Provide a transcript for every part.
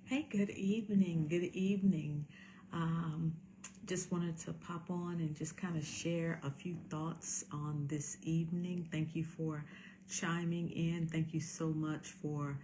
Hey, good evening. Good evening. Um, just wanted to pop on and just kind of share a few thoughts on this evening. Thank you for chiming in. Thank you so much for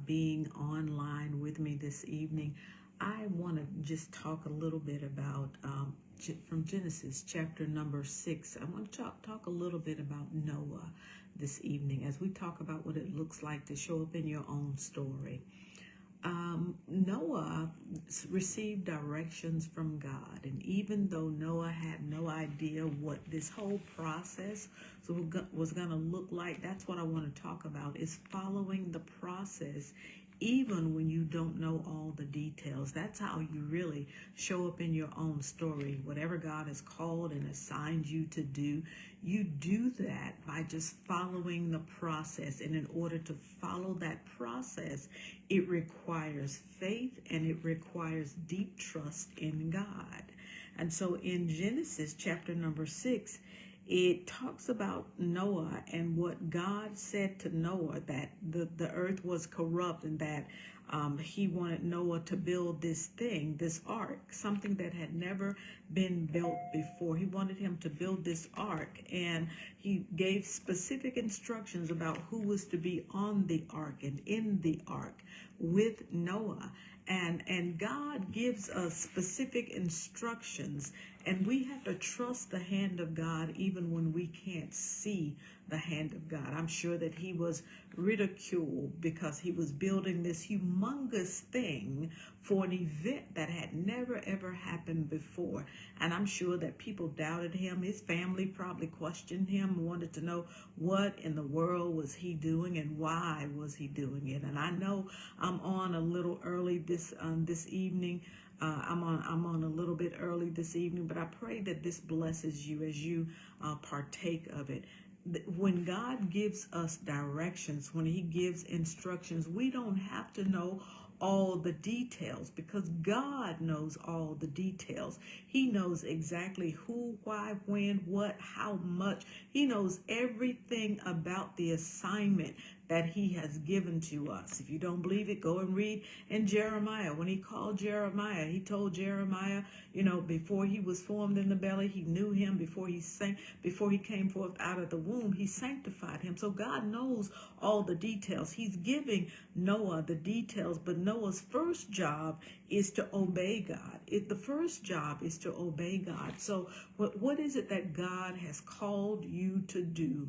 being online with me this evening. I want to just talk a little bit about from Genesis chapter number 6. I want to talk a little bit about Noah this evening as we talk about what it looks like to show up in your own story. Noah received directions from God, and even though Noah had no idea what this whole process was going to look like, that's what I want to talk about, is following the process even when you don't know all the details. That's how you really show up in your own story. Whatever God has called and assigned you to do, you do that by just following the process. And in order to follow that process, it requires faith and it requires deep trust in God. And so in Genesis chapter number 6, it talks about Noah and what God said to Noah, that the earth was corrupt, and that he wanted Noah to build this thing, this ark, something that had never been built before. He wanted him to build this ark, and he gave specific instructions about who was to be on the ark and in the ark with Noah. And God gives us specific instructions, and we have to trust the hand of God even when we can't see the hand of God. I'm sure that he was ridiculed because he was building this humongous thing for an event that had never ever happened before. And I'm sure that people doubted him. His family probably questioned him, wanted to know what in the world was he doing and why was he doing it. And I know I'm on a little early this evening. I'm on a little bit early this evening, but I pray that this blesses you as you partake of it. When God gives us directions, when he gives instructions, we don't have to know all the details, because God knows all the details. He knows exactly who, why, when, what, how much. He knows everything about the assignment that he has given to us. If you don't believe it, go and read in Jeremiah. When he called Jeremiah, he told Jeremiah, before he was formed in the belly, he knew him. Before he came forth out of the womb, he sanctified him. So God knows all the details. He's giving Noah the details, but Noah's first job is to obey God. The first job is to obey God. So what is it that God has called you to do,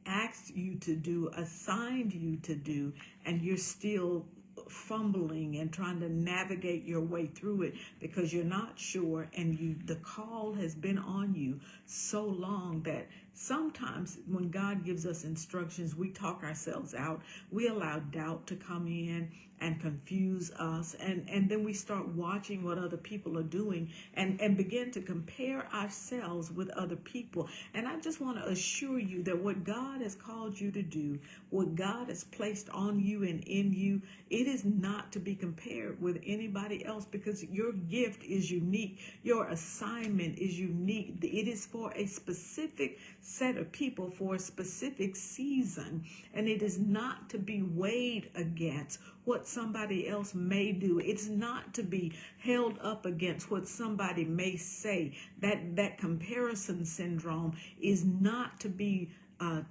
asked you to do, assigned you to do, and you're still fumbling and trying to navigate your way through it because you're not sure, and the call has been on you so long that sometimes when God gives us instructions, we talk ourselves out. We allow doubt to come in and confuse us, and then we start watching what other people are doing and begin to compare ourselves with other people. And I just want to assure you that what God has called you to do, what God has placed on you and in you, it is not to be compared with anybody else, because your gift is unique. Your assignment is unique. It is for a specific set of people for a specific season, and it is not to be weighed against what somebody else may do. It's not to be held up against what somebody may say. That comparison syndrome is not to be to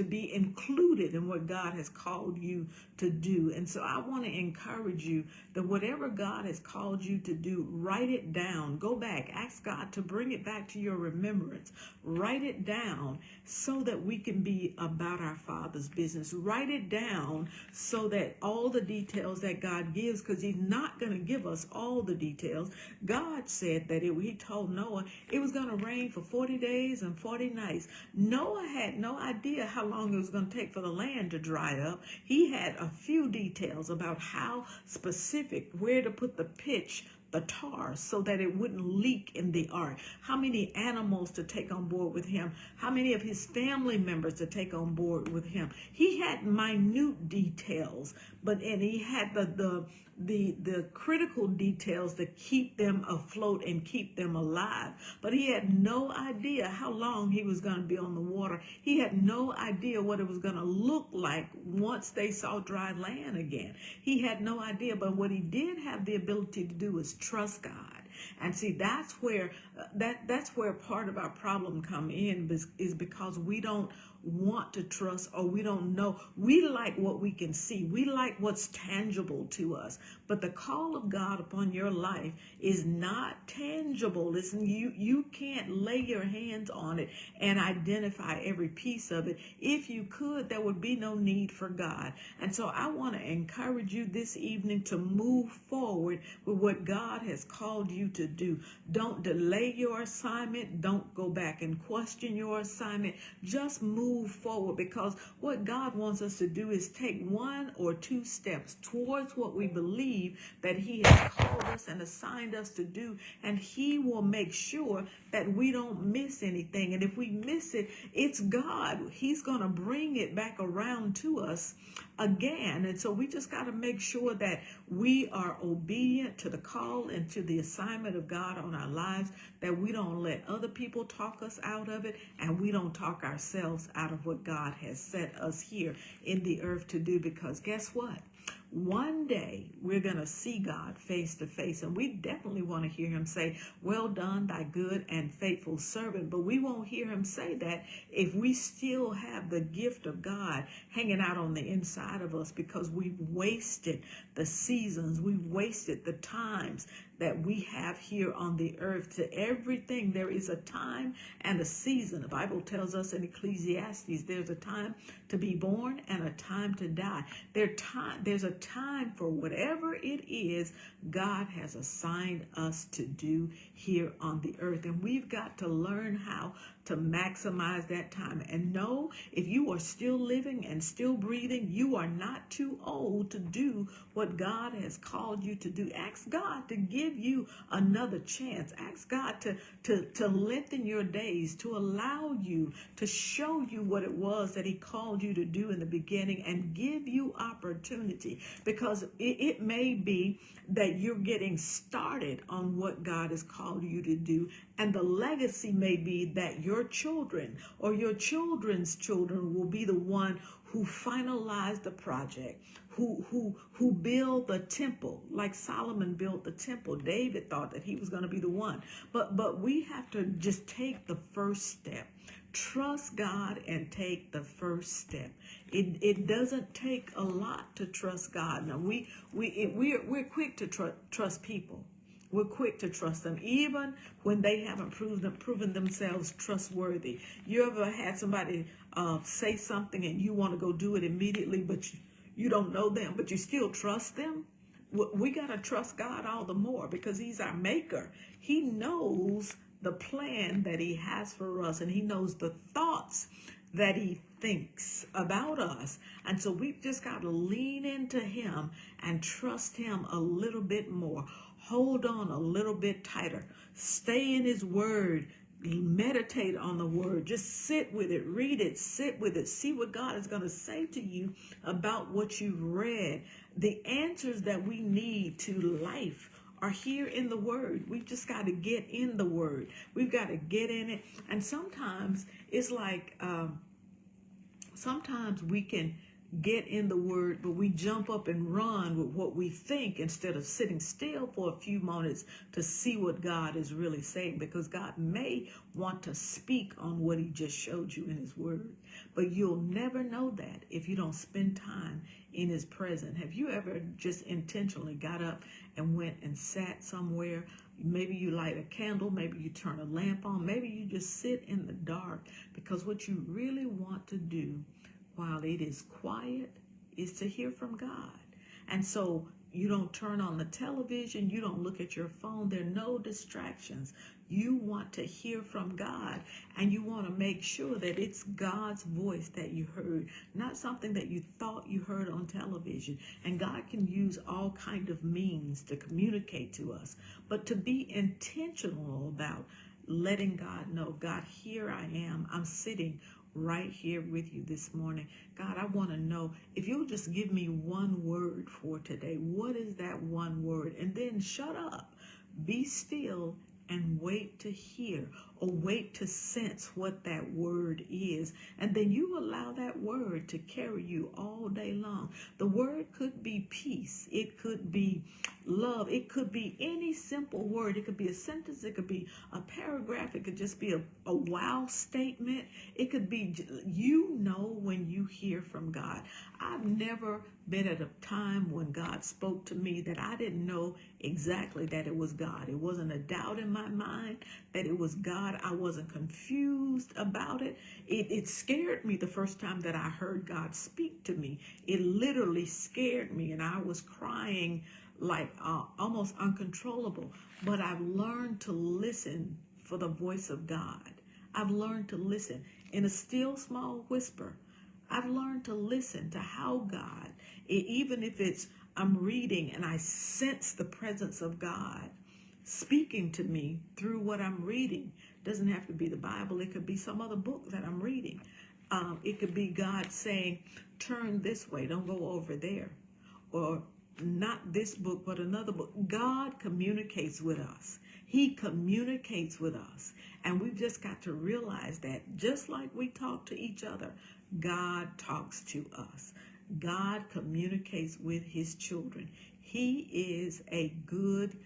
be included in what God has called you to do. And so I want to encourage you that whatever God has called you to do, write it down. Go back, ask God to bring it back to your remembrance. Write it down so that we can be about our Father's business. Write it down so that all the details that God gives, because he's not going to give us all the details. God said that he told Noah it was going to rain for 40 days and 40 nights. Noah had no idea how long it was going to take for the land to dry up. He had a few details about how specific, where to put the pitch, the tar so that it wouldn't leak in the ark, how many animals to take on board with him, how many of his family members to take on board with him. He had minute details, and he had the critical details to keep them afloat and keep them alive. But he had no idea how long he was going to be on the water. He had no idea what it was going to look like once they saw dry land again. He had no idea. But what he did have the ability to do is trust God. And see, that's where that's where part of our problem come in, is because we don't want to trust, or we don't know. We like what we can see. We like what's tangible to us. But the call of God upon your life is not tangible. Listen, you can't lay your hands on it and identify every piece of it. If you could, there would be no need for God. And so I want to encourage you this evening to move forward with what God has called you to do. Don't delay your assignment. Don't go back and question your assignment. Just move forward, because what God wants us to do is take 1 or 2 steps towards what we believe that he has called us and assigned us to do, and he will make sure that we don't miss anything. And if we miss it, it's God. He's going to bring it back around to us again. And so we just got to make sure that we are obedient to the call and to the assignment of God on our lives, that we don't let other people talk us out of it, and we don't talk ourselves out of what God has set us here in the earth to do. Because guess what? One day we're going to see God face to face, and we definitely want to hear him say, "Well done, thy good and faithful servant." But we won't hear him say that if we still have the gift of God hanging out on the inside of us, because we've wasted the seasons, we've wasted the times that we have here on the earth. To everything there is a time and a season. The Bible tells us in Ecclesiastes, there's a time to be born and a time to die. There's a time for whatever it is God has assigned us to do here on the earth. And we've got to learn how to maximize that time. And know, if you are still living and still breathing, you are not too old to do what God has called you to do. Ask God to give you another chance. Ask God to lengthen your days, to allow you, to show you what it was that he called you to do in the beginning, and give you opportunity. Because it may be that you're getting started on what God has called you to do, and the legacy may be that your children or your children's children will be the one who finalize the project, who build the temple, like Solomon built the temple. David thought that he was going to be the one. But we have to just take the first step. Trust God and take the first step. It doesn't take a lot to trust God. Now we're quick to trust people. We're quick to trust them, even when they haven't proven themselves trustworthy. You ever had somebody say something and you want to go do it immediately, but you don't know them, but you still trust them? We got to trust God all the more, because he's our maker. He knows the plan that he has for us, and he knows the thoughts that he thinks about us. And so we've just got to lean into him and trust him a little bit more. Hold on a little bit tighter. Stay in his word. Meditate on the word. Just sit with it. Read it. Sit with it. See what God is going to say to you about what you've read. The answers that we need to life are here in the word. We've just got to get in the word. We've got to get in it. And sometimes it's like, sometimes we can get in the word, but we jump up and run with what we think instead of sitting still for a few moments to see what God is really saying, because God may want to speak on what he just showed you in his word. But you'll never know that if you don't spend time in his presence. Have you ever just intentionally got up and went and sat somewhere? Maybe you light a candle, maybe you turn a lamp on, maybe you just sit in the dark, because what you really want to do while it is quiet is to hear from God. And so don't turn on the television, you don't look at your phone. There are no distractions. You want to hear from God, and you want to make sure that it's God's voice that you heard, not something that you thought you heard on television. And God can use all kind of means to communicate to us, but to be intentional about letting God know, God, here I am. I'm sitting right here with you this morning. God, I want to know if you'll just give me one word for today. What is that one word? And then shut up, be still, and wait to hear, or wait to sense what that word is. And then you allow that word to carry you all day long. The word could be peace. It could be love. It could be any simple word. It could be a sentence. It could be a paragraph. It could just be a wow statement. It could be, when you hear from God. I've never been at a time when God spoke to me that I didn't know exactly that it was God. It wasn't a doubt in my mind that it was God. I wasn't confused about it. It scared me the first time that I heard God speak to me. It literally scared me, and I was crying like almost uncontrollable. But I've learned to listen for the voice of God. I've learned to listen in a still small whisper. I've learned to listen to how God, even if I'm reading and I sense the presence of God speaking to me through what I'm reading. Doesn't have to be the Bible. It could be some other book that I'm reading. It could be God saying, turn this way, don't go over there. Or not this book, but another book. God communicates with us. He communicates with us. And we've just got to realize that just like we talk to each other, God talks to us. God communicates with his children. He is a good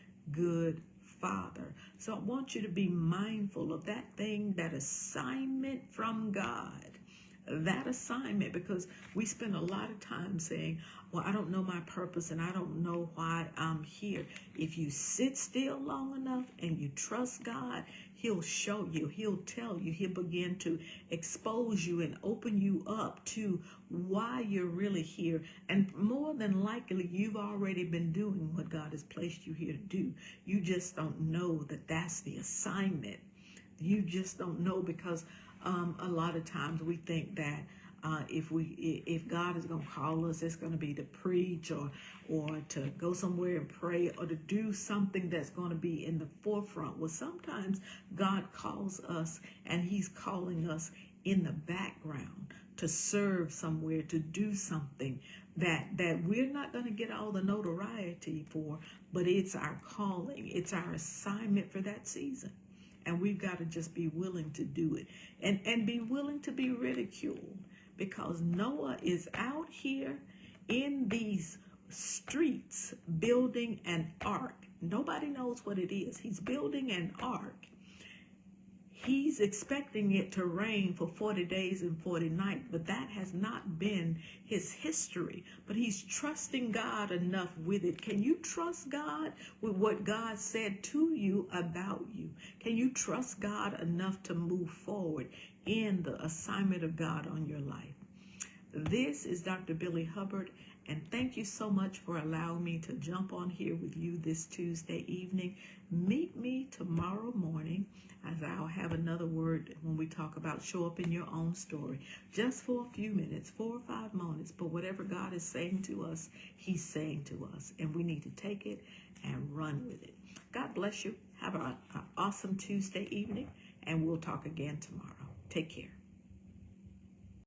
Father. So I want you to be mindful of that thing, that assignment from God. That assignment, because we spend a lot of time saying, well, I don't know my purpose and I don't know why I'm here. If you sit still long enough and you trust God, he'll show you, he'll tell you, he'll begin to expose you and open you up to why you're really here. And more than likely, you've already been doing what God has placed you here to do. You just don't know that that's the assignment. You just don't know, because a lot of times we think that if God is going to call us, it's going to be to preach or to go somewhere and pray or to do something that's going to be in the forefront. Well, sometimes God calls us and he's calling us in the background to serve somewhere, to do something that we're not going to get all the notoriety for, but it's our calling. It's our assignment for that season. And we've got to just be willing to do it and be willing to be ridiculed, because Noah is out here in these streets building an ark. Nobody knows what it is. He's building an ark. He's expecting it to rain for 40 days and 40 nights, but that has not been his history. But he's trusting God enough with it. Can you trust God with what God said to you about you? Can you trust God enough to move forward in the assignment of God on your life? This is Dr. Billy Hubbard, and thank you so much for allowing me to jump on here with you this Tuesday evening. Meet me tomorrow morning, as I'll have another word when we talk about show up in your own story. Just for a few minutes, 4 or 5 moments, but whatever God is saying to us, he's saying to us, and we need to take it and run with it. God bless you. Have an awesome Tuesday evening, and we'll talk again tomorrow. Take care.